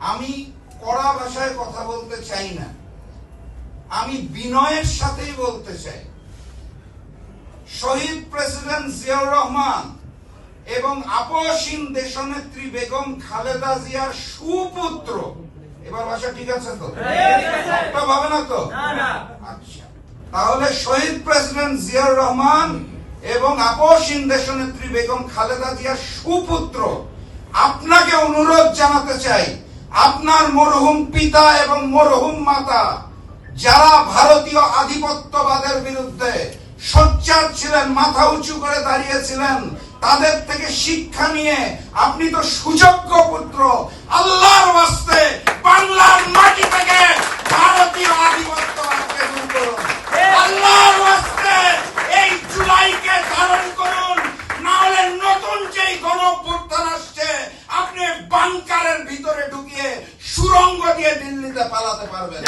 আমি কড়া ভাষায় কথা বলতে চাই না, আমি বিনয়ের সাথেই বলতে চাই। শহীদ প্রেসিডেন্ট জিয়াউর রহমান এবং আপসহীন দেশনেত্রী বেগম খালেদা জিয়ার সুপুত্র, এবার ভাষা ঠিক আছে তো? ভাবে না তো? আচ্ছা, তাহলে শহীদ প্রেসিডেন্ট জিয়াউর রহমান এবং আপসহীন দেশনেত্রী বেগম খালেদা জিয়ার সুপুত্র আপনাকে অনুরোধ জানাতে চাই, আপনার মরহুম পিতা এবং মরহুম মাতা যারা ভারতীয় আধিপত্যবাদের বিরুদ্ধে সোচ্চার ছিলেন, মাথা উঁচু করে দাঁড়িয়েছিলেন, তাদের থেকে শিক্ষা নিয়ে আপনি তো সুযোগ্য পুত্র, আল্লাহর ওয়াস্তে বাংলার মাটি থেকে ভারতীয় আধিপত্যবাদকে দূর করুন। আল্লাহর ওয়াস্তে এই জুলাইকে ধারণ করুন, না হলে নতুন যেই গণঅভ্যুত্থান আসছে আপনি বাংকারের ভিতরে ঢুকিয়ে সুড়ঙ্গ দিয়ে দিল্লিতে পালাতে পারবেন।